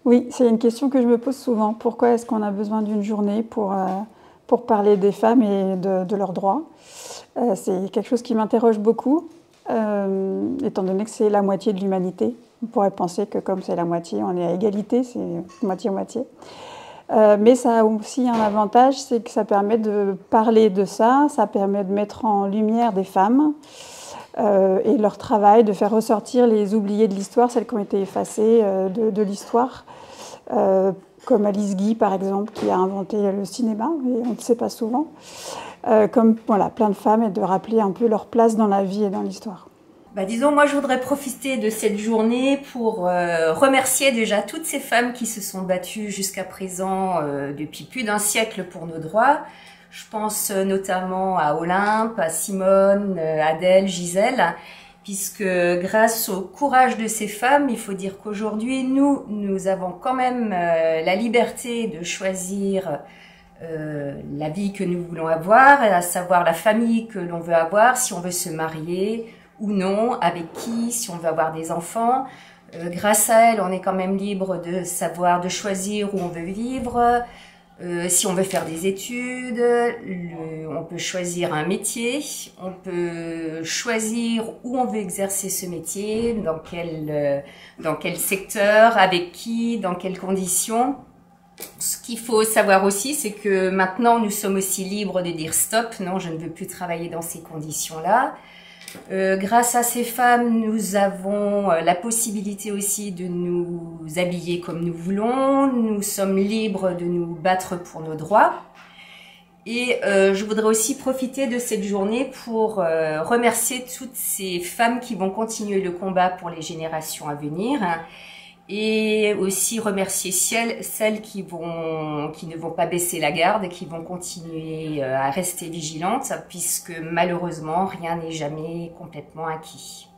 Oui, c'est une question que je me pose souvent. Pourquoi est-ce qu'on a besoin d'une journée pour parler des femmes et de leurs droits? C'est quelque chose qui m'interroge beaucoup, étant donné que c'est la moitié de l'humanité. On pourrait penser que comme c'est la moitié, on est à égalité, c'est moitié-moitié. Mais ça a aussi un avantage, c'est que ça permet de parler de ça, ça permet de mettre en lumière des femmes et leur travail, de faire ressortir les oubliées de l'histoire, celles qui ont été effacées de l'histoire. Comme Alice Guy, par exemple, qui a inventé le cinéma, et on ne le sait pas souvent. Comme voilà, plein de femmes, et de rappeler un peu leur place dans la vie et dans l'histoire. Disons, moi je voudrais profiter de cette journée pour remercier déjà toutes ces femmes qui se sont battues jusqu'à présent depuis plus d'un siècle pour nos droits. Je pense notamment à Olympe, à Simone, Adèle, Gisèle, puisque grâce au courage de ces femmes, il faut dire qu'aujourd'hui nous avons quand même la liberté de choisir la vie que nous voulons avoir, à savoir la famille que l'on veut avoir, si on veut se marier ou non, avec qui, si on veut avoir des enfants. Grâce à elle, on est quand même libre de savoir, de choisir où on veut vivre, si on veut faire des études, on peut choisir un métier, on peut choisir où on veut exercer ce métier, dans quel secteur, avec qui, dans quelles conditions. Ce qu'il faut savoir aussi, c'est que maintenant, nous sommes aussi libres de dire stop, non, je ne veux plus travailler dans ces conditions-là. Grâce à ces femmes, nous avons la possibilité aussi de nous habiller comme nous voulons. Nous sommes libres de nous battre pour nos droits. Et je voudrais aussi profiter de cette journée pour remercier toutes ces femmes qui vont continuer le combat pour les générations à venir. Et aussi remercier celles qui ne vont pas baisser la garde, qui vont continuer à rester vigilantes, puisque malheureusement, rien n'est jamais complètement acquis.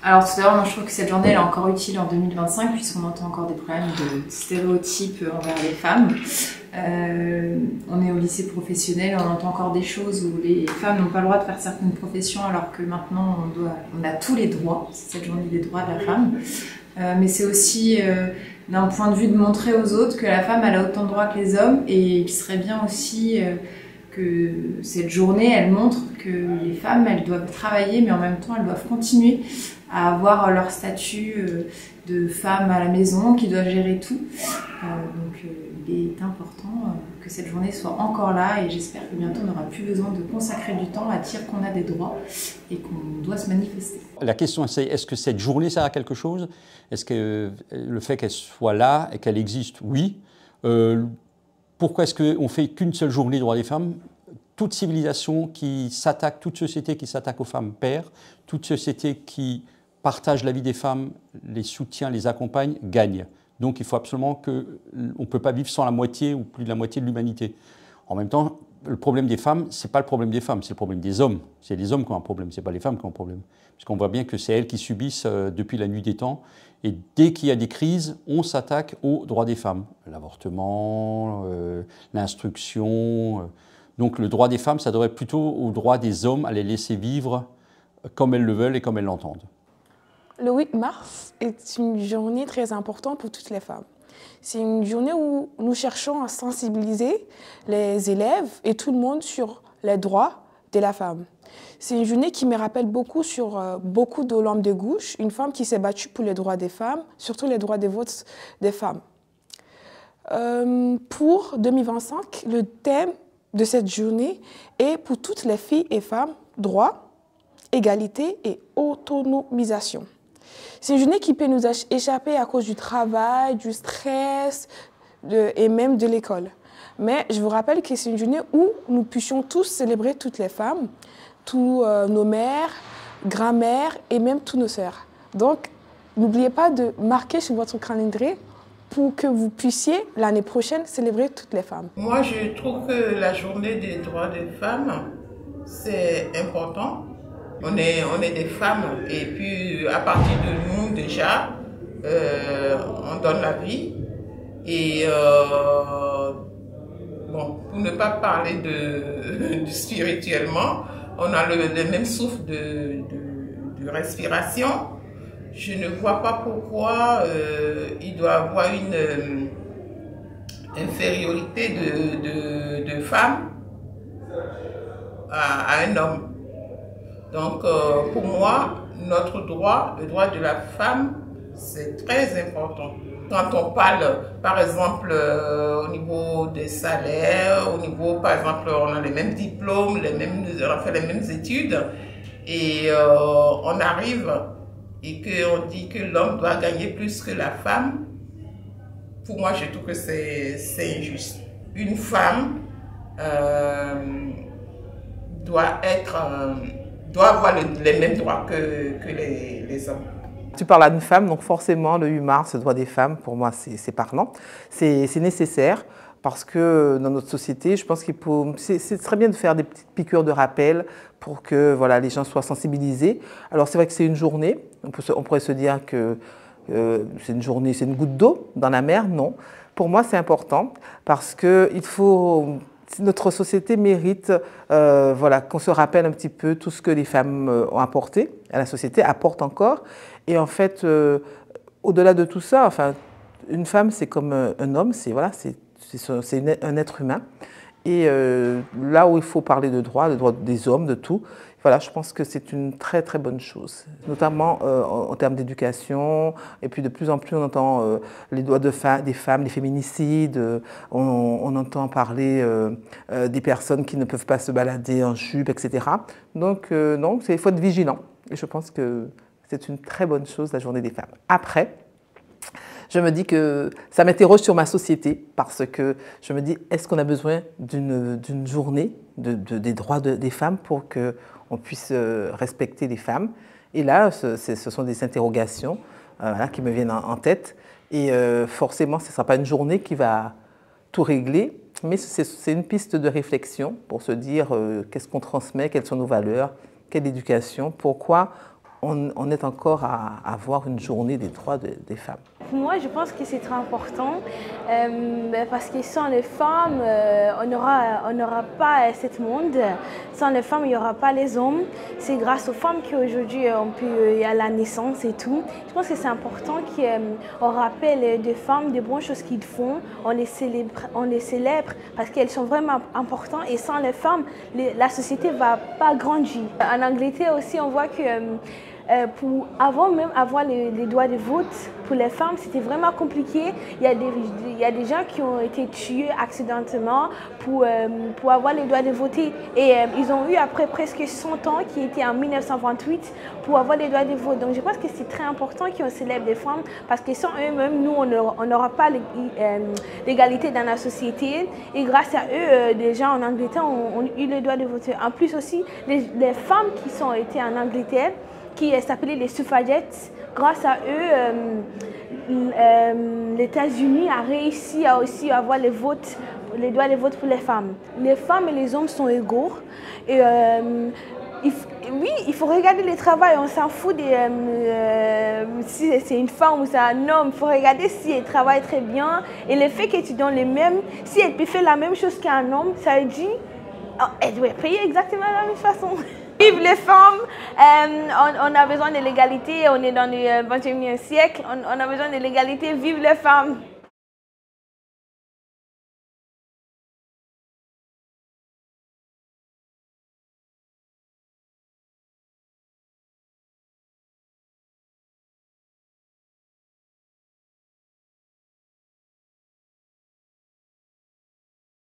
Alors tout à l'heure, moi je trouve que cette journée elle est encore utile en 2025, puisqu'on entend encore des problèmes de stéréotypes envers les femmes. On est au lycée professionnel, on entend encore des choses où les femmes n'ont pas le droit de faire certaines professions, alors que maintenant on a tous les droits. C'est cette journée des droits de la femme. Mais c'est aussi d'un point de vue de montrer aux autres que la femme elle a autant de droits que les hommes, et qu'il serait bien aussi que cette journée elle montre que les femmes elles doivent travailler, mais en même temps elles doivent continuer à avoir leur statut de femme à la maison, qui doivent gérer tout. Donc il est important que cette journée soit encore là, et j'espère que bientôt on n'aura plus besoin de consacrer du temps à dire qu'on a des droits et qu'on doit se manifester. La question c'est, est-ce que cette journée sert à quelque chose? Est-ce que le fait qu'elle soit là et qu'elle existe? Oui. Pourquoi est-ce qu'on ne fait qu'une seule journée droits des femmes? Toute civilisation qui s'attaque, toute société qui s'attaque aux femmes perd, toute société qui partage la vie des femmes, les soutient, les accompagne, gagne. Donc il faut absolument qu'on ne peut pas vivre sans la moitié ou plus de la moitié de l'humanité. En même temps, le problème des femmes, ce n'est pas le problème des femmes, c'est le problème des hommes. C'est les hommes qui ont un problème, ce n'est pas les femmes qui ont un problème. Puisqu'on voit bien que c'est elles qui subissent depuis la nuit des temps. Et dès qu'il y a des crises, on s'attaque aux droits des femmes. L'avortement, l'instruction. Donc le droit des femmes, ça devrait être plutôt au droit des hommes à les laisser vivre comme elles le veulent et comme elles l'entendent. Le 8 mars est une journée très importante pour toutes les femmes. C'est une journée où nous cherchons à sensibiliser les élèves et tout le monde sur les droits de la femme. C'est une journée qui me rappelle beaucoup sur beaucoup de l'homme de gauche, une femme qui s'est battue pour les droits des femmes, surtout les droits de vote des femmes. Pour 2025, le thème de cette journée est pour toutes les filles et femmes, droit, égalité et autonomisation. C'est une journée qui peut nous échapper à cause du travail, du stress et même de l'école. Mais je vous rappelle que c'est une journée où nous puissions tous célébrer toutes les femmes, tous nos mères, grand-mères et même tous nos sœurs. Donc, n'oubliez pas de marquer sur votre calendrier pour que vous puissiez l'année prochaine célébrer toutes les femmes. Moi, je trouve que la journée des droits des femmes, c'est important. On est des femmes, et puis à partir de nous déjà, on donne la vie. Et bon, pour ne pas parler de spirituellement, on a le même souffle de respiration. je ne vois pas pourquoi il doit avoir une infériorité de femme à un homme. Donc, pour moi, notre droit, le droit de la femme, c'est très important. Quand on parle, par exemple, au niveau des salaires, au niveau, par exemple, on a les mêmes diplômes, on a fait les mêmes études, et on arrive et qu'on dit que l'homme doit gagner plus que la femme, pour moi, je trouve que c'est injuste. Une femme doit avoir les mêmes droits que les hommes. Tu parles à une femme, donc forcément le 8 mars, le droit des femmes, pour moi c'est parlant. C'est nécessaire parce que dans notre société, je pense c'est très bien de faire des petites piqûres de rappel pour que voilà, les gens soient sensibilisés. Alors c'est vrai que c'est une journée, on pourrait se dire que c'est une journée, c'est une goutte d'eau dans la mer, non. Pour moi c'est important parce que notre société mérite voilà, qu'on se rappelle un petit peu tout ce que les femmes ont apporté à la société, apportent encore. Et en fait, au-delà de tout ça, enfin, une femme, c'est comme un homme, c'est voilà, un être humain. Et là où il faut parler de droits des hommes, de tout, voilà, je pense que c'est une très très bonne chose, notamment en termes d'éducation. Et puis de plus en plus, on entend les droits des femmes, les féminicides, on entend parler des personnes qui ne peuvent pas se balader en jupe, etc. Donc non, il faut être vigilant. Et je pense que c'est une très bonne chose, la journée des femmes. Après, je me dis que ça m'interroge sur ma société parce que je me dis, est-ce qu'on a besoin d'une journée des droits des femmes pour qu'on puisse respecter les femmes? Et là, ce sont des interrogations voilà, qui me viennent en tête. Et forcément, ce ne sera pas une journée qui va tout régler, mais c'est une piste de réflexion pour se dire qu'est-ce qu'on transmet, quelles sont nos valeurs, quelle éducation, pourquoi on est encore à avoir une journée des droits des femmes. Pour moi, je pense que c'est très important parce que sans les femmes, on n'aura pas ce monde. Sans les femmes, il n'y aura pas les hommes. C'est grâce aux femmes qu'aujourd'hui, il y a la naissance et tout. Je pense que c'est important qu'on rappelle des femmes des bonnes choses qu'ils font. On les célèbre parce qu'elles sont vraiment importantes. Et sans les femmes, la société ne va pas grandir. En Angleterre aussi, on voit que pour même avoir les droits de vote pour les femmes, c'était vraiment compliqué. Il y a des gens qui ont été tués accidentellement pour avoir les droits de voter. Et ils ont eu après presque 100 ans, qui était en 1928, pour avoir les droits de vote. Donc je pense que c'est très important qu'on célèbre les femmes parce que sans eux-mêmes, nous, on n'aura pas l'égalité dans la société. Et grâce à eux, des gens en Angleterre ont eu le droit de voter. En plus aussi, les femmes qui sont été en Angleterre, qui s'appelaient les suffragettes. Grâce à eux, les États-Unis a réussi à aussi avoir les droits de vote pour les femmes. Les femmes et les hommes sont égaux. Et, oui, il faut regarder le travail, on s'en fout si c'est une femme ou c'est un homme. Il faut regarder si elle travaille très bien. Et le fait que tu donnes les mêmes, si elle peut faire la même chose qu'un homme, ça veut dire qu'elle doit payer exactement de la même façon. Vive les femmes, on a besoin de l'égalité, on est dans le 21e siècle, on a besoin de l'égalité, vive les femmes.